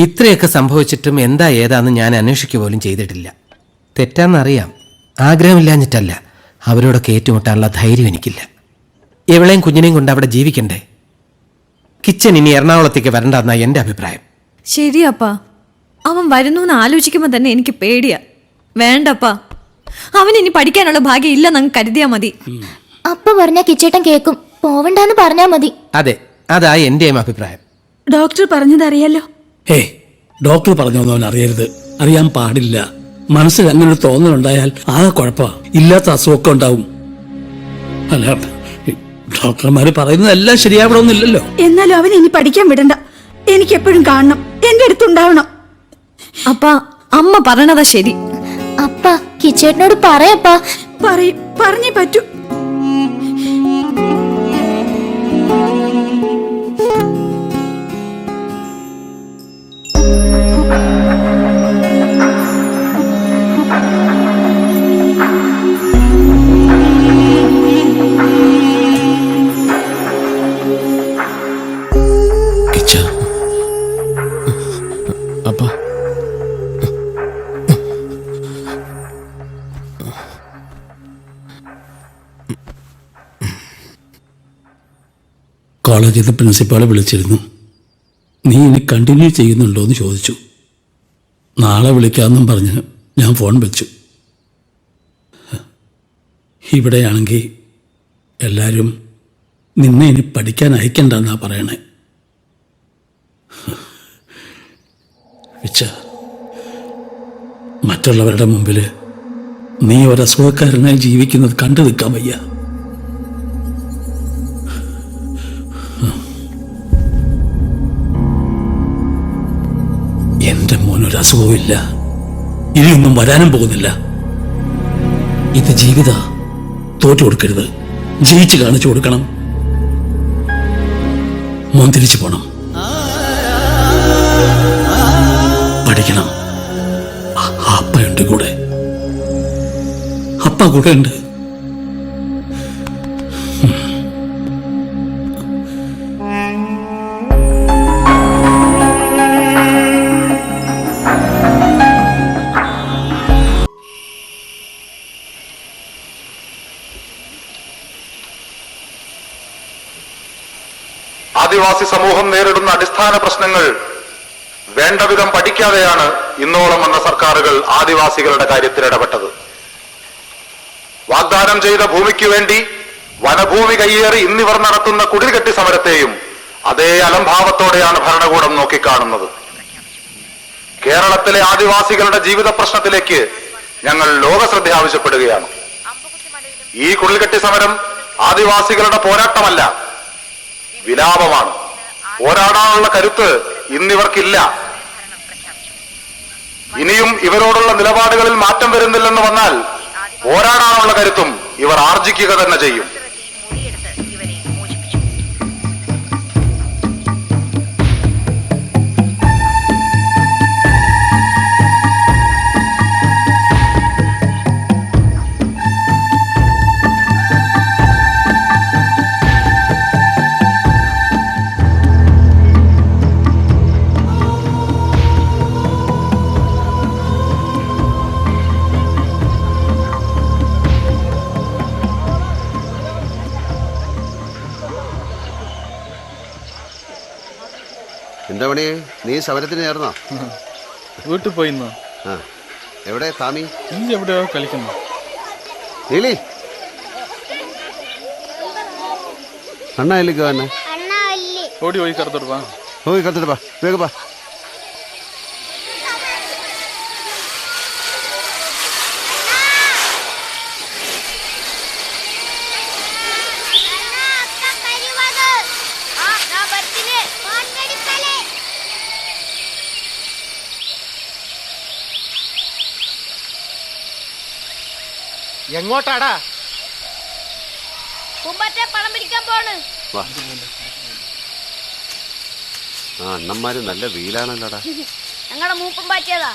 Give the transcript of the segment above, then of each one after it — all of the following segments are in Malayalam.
ഇത്രയൊക്കെ സംഭവിച്ചിട്ടും എന്താ ഏതാന്ന് ഞാൻ അന്വേഷിക്കുക പോലും ചെയ്തിട്ടില്ല. തെറ്റാന്നറിയാം, ആഗ്രഹമില്ലാഞ്ഞിട്ടല്ല, അവരോടൊക്കെ ഏറ്റുമുട്ടാനുള്ള ധൈര്യം എനിക്കില്ല. എവളെയും കുഞ്ഞിനെയും കൊണ്ട് അവിടെ ജീവിക്കണ്ടേ? കിച്ചൻ ഇനി എറണാകുളത്തേക്ക് വരണ്ടെന്നാ എൻ്റെ അഭിപ്രായം. ശരിയപ്പാ, അവൻ വരുന്നു എന്ന് ആലോചിക്കുമ്പോൾ തന്നെ എനിക്ക് പേടിയാ. വേണ്ടപ്പാ, അവന് ഇനി പഠിക്കാനുള്ള ഭാഗ്യം ഇല്ലെന്നങ്ങ് കരുതിയാ മതി. അപ്പ പറഞ്ഞ കിച്ചേട്ടൻ കേക്കും, പോവണ്ടെന്ന് പറഞ്ഞാ മതി. അതെ, അതാ എന്റെയും അഭിപ്രായം. ഡോക്ടർ പറഞ്ഞത് അറിയാലോ. ഡോക്ടർ പറഞ്ഞൊന്നും അവൻ അറിയരുത്, അറിയാൻ പാടില്ല. മനസ്സിൽ അങ്ങനെ ഒരു തോന്നലുണ്ടായാൽ ആകെ കുഴപ്പമാ, ഇല്ലാത്ത അസുഖമൊക്കെ ഉണ്ടാവും. അല്ല, ഡോക്ടർമാര് പറയുന്നതെല്ലാം ശരിയാവണമെന്നില്ലല്ലോ. എന്നാലും അവൻ ഇനി പഠിക്കാൻ വിടണ്ട. എനിക്ക് എപ്പോഴും കാണണം, എന്റെ അടുത്തുണ്ടാവണം. അപ്പാ, അമ്മ പറഞ്ഞതാ ശരി. അപ്പ കിച്ചേട്ടനോട് പറയപ്പാ. പറഞ്ഞേ പറ്റൂ. കോളേജിൽ നിന്ന് പ്രിൻസിപ്പാളെ വിളിച്ചിരുന്നു. നീ ഇനി കണ്ടിന്യൂ ചെയ്യുന്നുണ്ടോ എന്ന് ചോദിച്ചു. നാളെ വിളിക്കാമെന്നും പറഞ്ഞ് ഞാൻ ഫോൺ വെച്ചു. ഇവിടെയാണെങ്കിൽ എല്ലാവരും നിന്നെ ഇനി പഠിക്കാൻ അയക്കണ്ടെന്നാ പറയണേ. മറ്റുള്ളവരുടെ മുമ്പിൽ നീ ഒരസുഖക്കാരനായി ജീവിക്കുന്നത് കണ്ടു നിൽക്കാൻ വയ്യ. എന്റെ മോനൊരു അസുഖവുമില്ല, ഇനിയൊന്നും വരാനും പോകുന്നില്ല. ഇത് ജീവിത, തോറ്റു കൊടുക്കരുത്, ജയിച്ച് കാണിച്ചു കൊടുക്കണം. മോൻ തിരിച്ചു പോണം, പഠിക്കണം. അപ്പയുണ്ട് കൂടെ, അപ്പ കൂടെ ഉണ്ട്. ആദിവാസി സമൂഹം നേരിടുന്ന അടിസ്ഥാന പ്രശ്നങ്ങൾ വേണ്ടവിധം പഠിക്കാതെയാണ് ഇന്നോളം വന്ന സർക്കാരുകൾ ആദിവാസികളുടെ കാര്യത്തിൽ ഇടപെട്ടത്. വാഗ്ദാനം ചെയ്ത ഭൂമിക്ക് വേണ്ടി വനഭൂമി കയ്യേറി ഇന്നിവർ നടത്തുന്ന കുടിൽകെട്ടി സമരത്തെയും അതേ അലംഭാവത്തോടെയാണ് ഭരണകൂടം നോക്കിക്കാണുന്നത്. കേരളത്തിലെ ആദിവാസികളുടെ ജീവിത പ്രശ്നത്തിലേക്ക് ഞങ്ങൾ ലോകശ്രദ്ധ ആവശ്യപ്പെടുകയാണ്. ഈ കുടിൽകെട്ടി സമരം ആദിവാസികളുടെ പോരാട്ടമല്ല, വിലാപമാണ്. പോരാടാനുള്ള കരുത്ത് ഇന്നിവർക്കില്ല. ഇനിയും ഇവരോടുള്ള നിലപാടുകളിൽ മാറ്റം വരുന്നില്ലെന്ന് വന്നാൽ പോരാടാനുള്ള കരുത്തും ഇവർ ആർജിക്കുക തന്നെ ചെയ്യും. എന്താ പണി? നീ സമരത്തിന് ചേർന്നോ? വീട്ടിൽ പോയിന്നോ? എവിടെ താമി? ഇല്ല, എവിടെയോ കളിക്കുന്നു. നീലി അണ്ണ ഇല്ലിക്കോ തന്നെ ഓടി പോയി കറുത്തോട്ട് വാ. പോയി കത്തിട്ട് പാ, വേഗം പാ. എങ്ങോട്ടാടാ? പണം പിടിക്കാൻ പോണ്. അണ്ണന്മാര് നല്ല വീലാണല്ലോടാ. ഞങ്ങളുടെ മൂപ്പം പാറ്റിയതാ.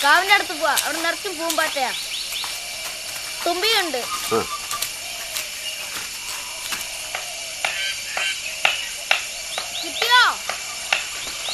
കാവിന്റെ അടുത്ത് പോവാ, അവിടെ നിറച്ചും പൂമ്പാറ്റയാ. തുമ്പിയുണ്ട്.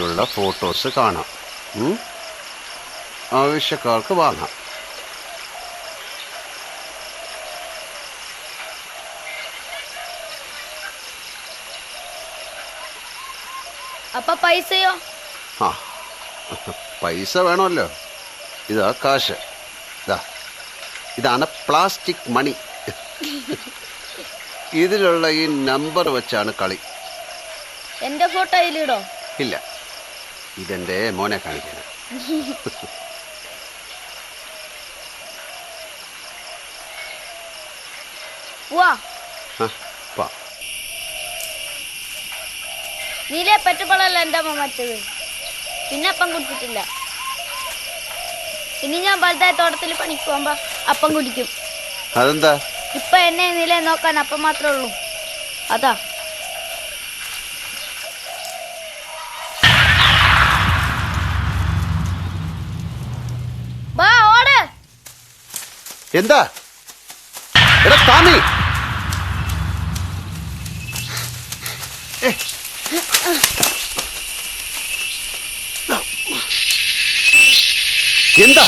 ഇതിലുള്ള ഫോട്ടോസ് കാണാം. ആവശ്യക്കാർക്ക് വാങ്ങാം. അപ്പൊ പൈസയോ? ആ, പൈസ വേണമല്ലോ. ഇതാ കാശ്. ഇതാണ് പ്ലാസ്റ്റിക് മണി. ഇതിലുള്ള ഈ നമ്പർ വെച്ചാണ് കളി. എന്റെ ഫോട്ടോ ഇതിലിടോ? ഇല്ല, ഇതെന്റെ മോനെ കാണിക്കാനാ. നീലേ പറ്റുമ്പോഴല്ല എൻ്റെ അമ്മ മറ്റത്. പിന്നെ അപ്പം കുടിച്ചിട്ടില്ല. ഇനി ഞാൻ വലുതായ തോട്ടത്തിൽ പണിക്ക് പോകുമ്പോ അപ്പം കുടിക്കും. അതെന്താ? ഇപ്പൊ എന്നെ നീലേ നോക്കാൻ അപ്പം മാത്രമേ ഉള്ളൂ. അതാ. വാ ഓട്. എന്താ? എടാ താമി, എന്താ?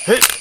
Hey!